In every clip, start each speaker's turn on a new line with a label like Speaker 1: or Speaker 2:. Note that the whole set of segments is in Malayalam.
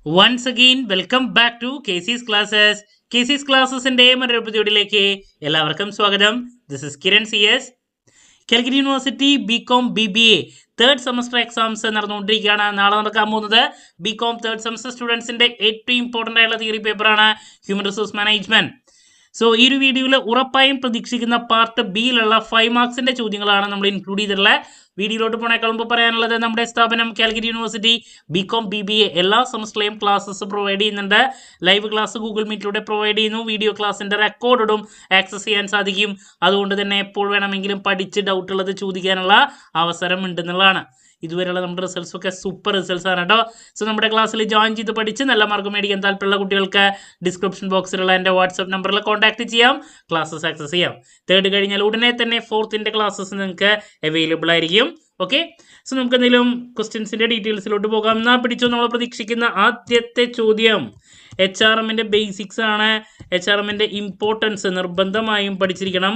Speaker 1: Once again, welcome back to KC's Classes. KC's Classesന്റെ മറ്റൊരു എപ്പിസോഡിലേക്ക് എല്ലാവർക്കും സ്വാഗതം. This is Kiran CS. Calicut university BCom BBA third semester exams നടന്നുകൊണ്ടിരിക്കുകയാണ്. നാളെ നടക്കാൻ പോകുന്നത് BCom തേർഡ് സെമസ്റ്റർ സ്റ്റുഡൻസിന്റെ ഏറ്റവും ഇമ്പോർട്ടൻ്റ് ആയിട്ടുള്ള തിയറി പേപ്പറാണ് ഹ്യൂമൻ റിസോഴ്സ് മാനേജ്മെന്റ്. സോ ഈ ഒരു വീഡിയോയിൽ ഉറപ്പായും പ്രതീക്ഷിക്കുന്ന പാർട്ട് ബിയിലുള്ള 5 മാർക്സിന്റെ ചോദ്യങ്ങളാണ് നമ്മൾ ഇൻക്ലൂഡ് ചെയ്തിട്ടുള്ളത്. വീഡിയോയിലോട്ട് പോണേക്കാൾ മുമ്പ് പറയാനുള്ളത് നമ്മുടെ സ്ഥാപനം കാലിക്കറ്റ് യൂണിവേഴ്സിറ്റി BCom BBA എല്ലാ സെമസ്റ്ററിലെയും ക്ലാസ്സസ് പ്രൊവൈഡ് ചെയ്യുന്നുണ്ട്. ലൈവ് ക്ലാസ് ഗൂഗിൾ മീറ്റിലൂടെ പ്രൊവൈഡ് ചെയ്യുന്നു. വീഡിയോ ക്ലാസ്സിന്റെ റെക്കോർഡും ആക്സസ് ചെയ്യാൻ സാധിക്കും. അതുകൊണ്ട് തന്നെ എപ്പോൾ വേണമെങ്കിലും പഠിച്ച് ഡൗട്ട് ഉള്ളത് ചോദിക്കാനുള്ള അവസരം ഉണ്ടെന്നുള്ളതാണ്. ഇതുവരെയുള്ള നമ്മുടെ റിസൾട്ട്സ് ഒക്കെ സൂപ്പർ റിസൾട്ട്സ് ആണ് കേട്ടോ. സോ നമ്മുടെ ക്ലാസ്സിൽ ജോയിൻ ചെയ്ത് പഠിച്ച് നല്ല മാർക്ക് മേടിക്കാൻ താല്പര്യമുള്ള കുട്ടികൾക്ക് ഡിസ്ക്രിപ്ഷൻ ബോക്സിലുള്ള എൻ്റെ വാട്സ്ആപ്പ് നമ്പറിൽ കോൺടാക്ട് ചെയ്യാം, ക്ലാസ്സസ് ആക്സസ് ചെയ്യാം. തേർഡ് കഴിഞ്ഞാൽ ഉടനെ തന്നെ ഫോർത്തിൻ്റെ ക്ലാസ്സസ് നിങ്ങൾക്ക് അവൈലബിൾ ആയിരിക്കും. ഓക്കെ, സോ നമുക്ക് എന്തെങ്കിലും ക്വസ്റ്റ്യൻസിൻ്റെ ഡീറ്റെയിൽസിലോട്ട് പോകാം. എന്നാൽ പിടിച്ചോ, നമ്മൾ പ്രതീക്ഷിക്കുന്ന ആദ്യത്തെ ചോദ്യം HRMൻ്റെ ബേസിക്സ് ആണ്. HRMൻ്റെ ഇമ്പോർട്ടൻസ് നിർബന്ധമായും പഠിച്ചിരിക്കണം.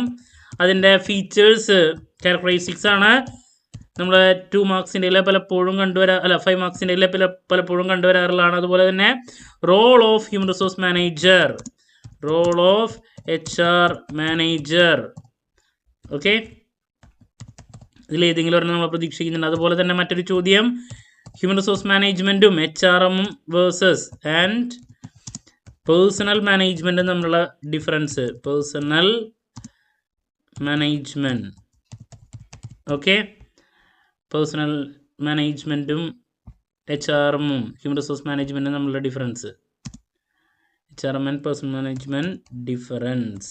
Speaker 1: അതിൻ്റെ ഫീച്ചേഴ്സ് ക്യാരക്ടറിസ്റ്റിക്സ് ആണ്. നമ്മൾ 2 മാർക്സിൻ്റെ പലപ്പോഴും 5 മാർക്സിൻ്റെ പലപ്പോഴും കണ്ടുവരാറുള്ളതാണ്. അതുപോലെ തന്നെ role of human resource manager, role of HR manager. Okay, ഇതിലേതെങ്കിലും ഒരെണ്ണം നമ്മൾ പ്രതീക്ഷിക്കുന്നുണ്ട്. അതുപോലെ തന്നെ മറ്റൊരു ചോദ്യം ഹ്യൂമൻ റിസോഴ്സ് മാനേജ്മെൻറ്റും HRM വേഴ്സസ് ആൻഡ് പേഴ്സണൽ മാനേജ്മെൻറ്റും തമ്മിലുള്ള difference, personal management. Okay, personal മാനേജ്മെൻറ്റും HRMും ഹ്യൂമൻ റിസോഴ്സ് മാനേജ്മെൻറ്റും തമ്മിലുള്ള difference, HRM and personal management difference.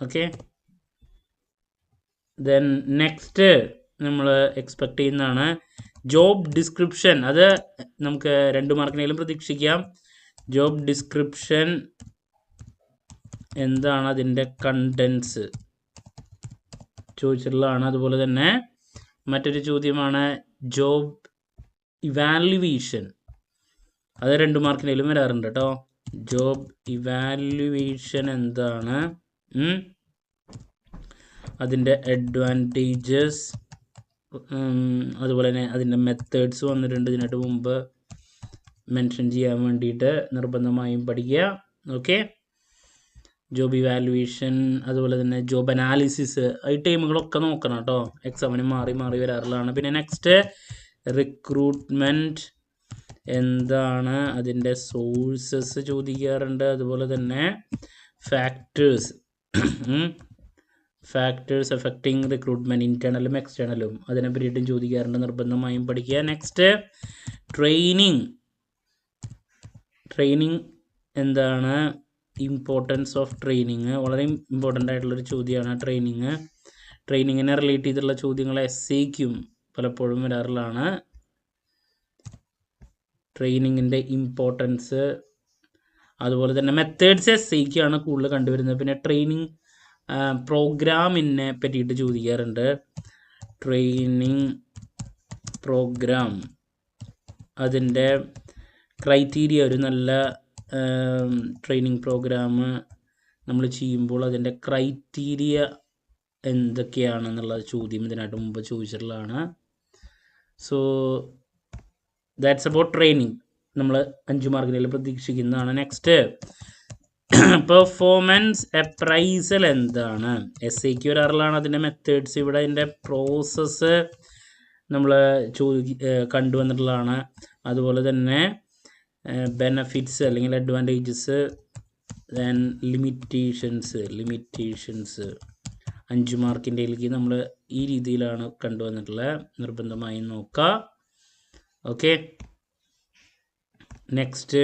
Speaker 1: Okay, then next നമ്മൾ എക്സ്പെക്ട് ചെയ്യുന്നതാണ് ജോബ് ഡിസ്ക്രിപ്ഷൻ. അത് നമുക്ക് 2 മാർക്കിനെങ്കിലും പ്രതീക്ഷിക്കാം. ജോബ് ഡിസ്ക്രിപ്ഷൻ എന്താണ്, അതിൻ്റെ കണ്ടൻസ് ചോദിച്ചിട്ടുള്ളതാണ്. അതുപോലെ തന്നെ മറ്റൊരു ചോദ്യമാണ് ജോബ് ഇവാലുവേഷൻ. അത് 2 മാർക്കിനെങ്കിലും വരാറുണ്ട് കേട്ടോ. ജോബ് ഇവാലുവേഷൻ എന്താണ്, അതിൻ്റെ അഡ്വാൻറ്റേജസ്, അതുപോലെ തന്നെ അതിൻ്റെ മെത്തേഡ്സ് വന്നിട്ടുണ്ട് ഇതിനായിട്ട് മുമ്പ് മെൻഷൻ ചെയ്യാൻ വേണ്ടിയിട്ട് നിർബന്ധമായും പഠിക്കുക. ഓക്കെ, ജോബ് ഇവാലുവേഷൻ അതുപോലെ തന്നെ ജോബ് അനാലിസിസ്, ഈ ടൈമുകളൊക്കെ നോക്കണം കേട്ടോ. എക്സാമിന് മാറി മാറി വരാറുള്ളതാണ്. പിന്നെ നെക്സ്റ്റ് റിക്രൂട്ട്മെൻറ്റ് എന്താണ്, അതിൻ്റെ സോഴ്സസ് ചോദിക്കാറുണ്ട്. അതുപോലെ തന്നെ ഫാക്ടേഴ്സ് എഫക്റ്റിംഗ് റിക്രൂട്ട്മെൻറ്റ്, ഇൻറ്റേർണലും എക്സ്റ്റേണലും, അതിനെ പറ്റിയിട്ടും ചോദിക്കാറുണ്ട്. നിർബന്ധമായും പഠിക്കുക. നെക്സ്റ്റ് ട്രെയിനിങ് എന്താണ്, ഇമ്പോർട്ടൻസ് ഓഫ് ട്രെയിനിങ്, വളരെ ഇമ്പോർട്ടൻ്റ് ആയിട്ടുള്ളൊരു ചോദ്യമാണ് ട്രെയിനിങ്ങിനെ റിലേറ്റ് ചെയ്തിട്ടുള്ള ചോദ്യങ്ങൾ SAയ്ക്കും പലപ്പോഴും വരാറുള്ളതാണ്. ട്രെയിനിങ്ങിൻ്റെ ഇമ്പോർട്ടൻസ്, അതുപോലെ തന്നെ മെത്തേഡ്സ് SAയ്ക്കാണ് കൂടുതൽ കണ്ടുവരുന്നത്. പിന്നെ ട്രെയിനിങ് പ്രോഗ്രാമിനെ പറ്റിയിട്ട് ചോദിക്കാറുണ്ട്. ട്രെയിനിങ് പ്രോഗ്രാം, അതിൻ്റെ ക്രൈറ്റീരിയ, ഒരു നല്ല ട്രെയിനിങ് പ്രോഗ്രാം നമ്മൾ ചെയ്യുമ്പോൾ അതിൻ്റെ ക്രൈറ്റീരിയ എന്തൊക്കെയാണെന്നുള്ള ചോദ്യം ഇതിനായിട്ട് മുമ്പ് ചോദിച്ചിട്ടുള്ളതാണ്. So that's about training. നമ്മൾ 5 മാർക്കിനെല്ലാം പ്രതീക്ഷിക്കുന്നതാണ്. നെക്സ്റ്റ് പെർഫോമൻസ് അപ്രൈസൽ എന്താണ്, SAയ്ക്ക് വരാറുള്ളതാണ്. അതിൻ്റെ മെത്തേഡ്സ്, ഇവിടെ അതിൻ്റെ പ്രോസസ്സ് നമ്മൾ കണ്ടുവന്നിട്ടുള്ളതാണ്. അതുപോലെ തന്നെ ബെനഫിറ്റ്സ് അല്ലെങ്കിൽ അഡ്വാൻറ്റേജസ്, ദെൻ ലിമിറ്റേഷൻസ് 5 മാർക്കിൻ്റെയിലേക്ക് നമ്മൾ ഈ രീതിയിലാണ് കണ്ടുവന്നിട്ടുള്ളത്. നിർബന്ധമായും നോക്കുക. ഓക്കെ, നെക്സ്റ്റ്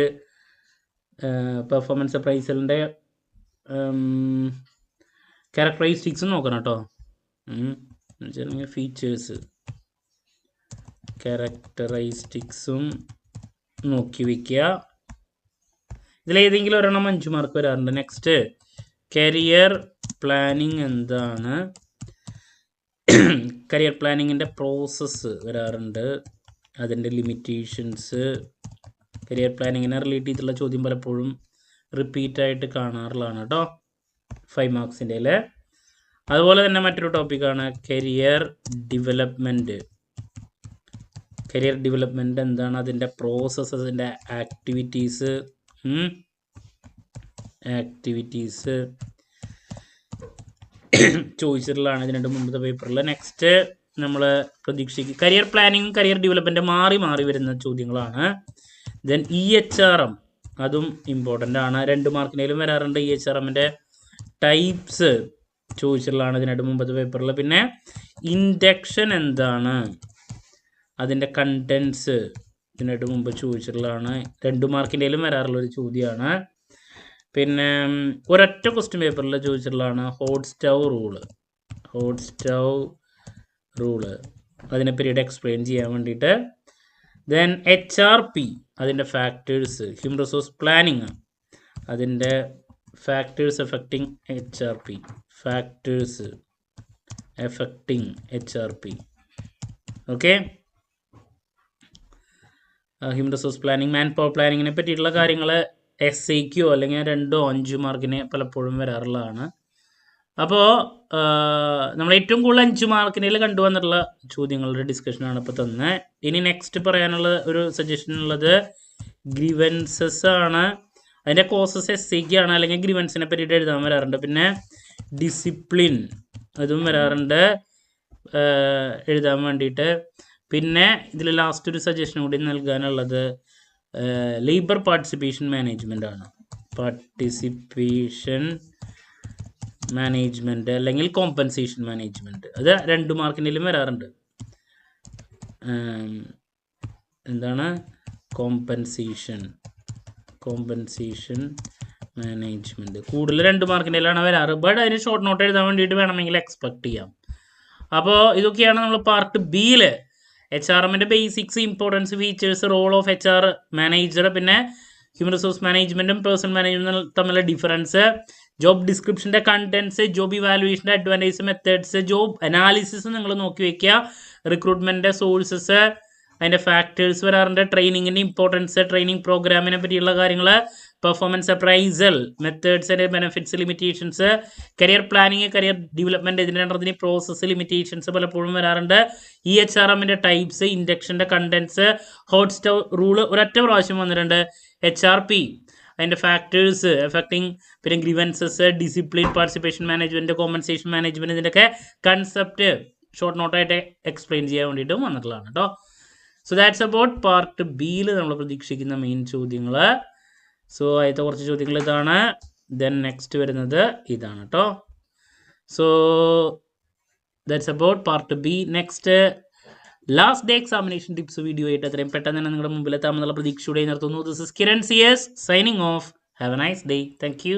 Speaker 1: പെർഫോമൻസ് അപ്രൈസലിൻ്റെ ക്യാരക്ടറിസ്റ്റിക്സും നോക്കണം കേട്ടോ. ഫീച്ചേഴ്സ് ക്യാരക്ടറിസ്റ്റിക്സും നോക്കി വയ്ക്കുക. ഇതിലേതെങ്കിലും ഒരെണ്ണം 5 മാർക്ക് വരാറുണ്ട്. നെക്സ്റ്റ് കരിയർ പ്ലാനിങ് എന്താണ്, കരിയർ പ്ലാനിങ്ങിൻ്റെ പ്രോസസ്സ് വരാറുണ്ട്. അതിൻ്റെ ലിമിറ്റേഷൻസ്, കരിയർ പ്ലാനിങ്ങിനെ റിലേറ്റ് ചെയ്തിട്ടുള്ള ചോദ്യം പലപ്പോഴും റിപ്പീറ്റായിട്ട് കാണാറുള്ളതാണ് കേട്ടോ 5 മാർക്സിൻ്റെ. അതുപോലെ തന്നെ മറ്റൊരു ടോപ്പിക്കാണ് കരിയർ ഡെവലപ്മെൻറ്റ്. കരിയർ ഡെവലപ്മെൻറ്റ് എന്താണ്, അതിൻ്റെ പ്രോസസ്സ്, അതിൻ്റെ ആക്ടിവിറ്റീസ് ചോദിച്ചിട്ടുള്ളതാണ് ഇതിന് മുമ്പത്തെ പേപ്പറിൽ. നെക്സ്റ്റ് നമ്മൾ പ്രതീക്ഷിക്കും കരിയർ പ്ലാനിങ്ങും കരിയർ ഡെവലപ്മെൻറ്റ് മാറി മാറി വരുന്ന ചോദ്യങ്ങളാണ്. ദെൻ EHRM അതും ഇമ്പോർട്ടൻ്റ് ആണ്, 2 മാർക്കിനേലും വരാറുണ്ട്. EHRMൻ്റെ ടൈപ്സ് ചോദിച്ചിട്ടുള്ളതാണ് ഇതിനായിട്ട് മുമ്പത്തെ പേപ്പറിൽ. പിന്നെ ഇൻഡക്ഷൻ എന്താണ്, അതിൻ്റെ കണ്ടൻസ് ഇതിനായിട്ട് മുമ്പ് ചോദിച്ചിട്ടുള്ളതാണ്, 2 മാർക്കിൻ്റെയിലും വരാറുള്ളൊരു ചോദ്യമാണ്. പിന്നെ ഒരൊറ്റ ക്വസ്റ്റ്യൻ പേപ്പറിൽ ചോദിച്ചിട്ടുള്ളതാണ് ഹോട്ട് സ്റ്റൗ റൂള് അതിനെ പീരീഡ് എക്സ്പ്ലെയിൻ ചെയ്യാൻ വേണ്ടിയിട്ട്. ദെൻ HRP അതിൻ്റെ ഫാക്ടേഴ്സ്, ഹ്യൂമൻ റിസോഴ്സ് പ്ലാനിങ് അതിൻ്റെ factors affecting HRP. Okay, human resource planning, manpower പ്ലാനിങ്ങിനെ പറ്റിയിട്ടുള്ള കാര്യങ്ങൾ SAQ അല്ലെങ്കിൽ 2-5 മാർക്കിന് പലപ്പോഴും വരാറുള്ളതാണ്. അപ്പോൾ നമ്മൾ ഏറ്റവും കൂടുതൽ 5 മാർക്കിനിൽ കണ്ടുവന്നിട്ടുള്ള ചോദ്യങ്ങളുടെ ഡിസ്കഷനാണ് ഇപ്പോൾ തന്നെ. ഇനി നെക്സ്റ്റ് പറയാനുള്ള ഒരു സജഷൻ ഉള്ളത് ഗ്രീവൻസസ് ആണ്. അതിൻ്റെ കോസസ് SAQ ആണ്, അല്ലെങ്കിൽ ഗ്രീവൻസിനെ പറ്റിയിട്ട് എഴുതാൻ വരാറുണ്ട്. പിന്നെ ഡിസിപ്ലിൻ അതും വരാറുണ്ട് എഴുതാൻ വേണ്ടിയിട്ട്. പിന്നെ ഇതിൽ ലാസ്റ്റ് ഒരു സജഷൻ കൂടി നൽകാനുള്ളത് ലേബർ പാർട്ടിസിപ്പേഷൻ മാനേജ്മെൻ്റ് ആണ്. അല്ലെങ്കിൽ കോമ്പൻസേഷൻ മാനേജ്മെൻറ്റ്, അത് 2 മാർക്കിൻ്റെയിലും വരാറുണ്ട്. എന്താണ് കോമ്പൻസേഷൻ മാനേജ്മെൻറ്റ്, കൂടുതൽ 2 മാർക്കിൻ്റെയിലാണ് വരാറ്. ബട്ട് അതിന് ഷോർട്ട് നോട്ട് എഴുതാൻ വേണ്ടിയിട്ട് വേണമെങ്കിൽ എക്സ്പെക്ട് ചെയ്യാം. അപ്പോൾ ഇതൊക്കെയാണ് നമ്മൾ പാർട്ട് ബിയിൽ HRMൻ്റെ basics, importance, features, role of HR manager, പിന്നെ ഹ്യൂമൻ റിസോഴ്സ് മാനേജ്മെൻറ്റും പേഴ്സണൽ മാനേജ്മെൻറ്റും തമ്മിലുള്ള ഡിഫറൻസ്, ജോബ് ഡിസ്ക്രിപ്ഷൻ്റെ കണ്ടൻസ്, ജോബ് ഇവാലുവേഷൻ്റെ അഡ്വാൻറ്റേജ് മെത്തേഡ്സ്, ജോബ് അനാലിസിസ് നിങ്ങൾ നോക്കി വയ്ക്കുക, റിക്രൂട്ട്മെൻറ്റിൻ്റെ സോഴ്സസ്, അതിൻ്റെ ഫാക്ടേഴ്സ് വരാറുണ്ട്, ട്രെയിനിങ്ങിൻ്റെ ഇമ്പോർട്ടൻസ്, ട്രെയിനിങ് പ്രോഗ്രാമിനെ പറ്റിയുള്ള കാര്യങ്ങൾ, performance appraisal, methods and benefits, limitations, career planning, career development, ഇതിൻ്റെ പ്രോസസ്സ്, ലിമിറ്റേഷൻസ് പലപ്പോഴും വരാറുണ്ട്. EHRMൻ്റെ ടൈപ്സ്, ഇൻഡക്ഷൻ്റെ കണ്ടൻസ്, ഹോട്ട് സ്റ്റൗ റൂള് ഒരൊറ്റ പ്രാവശ്യം വന്നിട്ടുണ്ട്. HRP അതിൻ്റെ ഫാക്ടേഴ്സ് എഫക്റ്റിംഗ്, പിന്നെ grievances, discipline, participation management, compensation management, ഇതിൻ്റെയൊക്കെ കൺസെപ്റ്റ് ഷോർട്ട് നോട്ടായിട്ട് എക്സ്പ്ലെയിൻ ചെയ്യാൻ വേണ്ടിയിട്ട് വന്നിട്ടുള്ളതാണ് കേട്ടോ. സോ ദാറ്റ്സ് അബൌട്ട് പാർട്ട് ബിയിൽ നമ്മൾ പ്രതീക്ഷിക്കുന്ന മെയിൻ ചോദ്യങ്ങൾ. സോ ആദ്യത്തെ കുറച്ച് ചോദ്യങ്ങൾ ഇതാണ്, ദെൻ നെക്സ്റ്റ് വരുന്നത് ഇതാണ് കേട്ടോ. So that's about part B. Next last day examination tips video ആയിട്ട് എത്രയും പെട്ടെന്ന് തന്നെ നിങ്ങളുടെ മുമ്പിൽ എത്താമെന്നുള്ള പ്രതീക്ഷയോടെ നിർത്തുന്നു. This is Kiran CS signing off. Have a nice day. Thank U.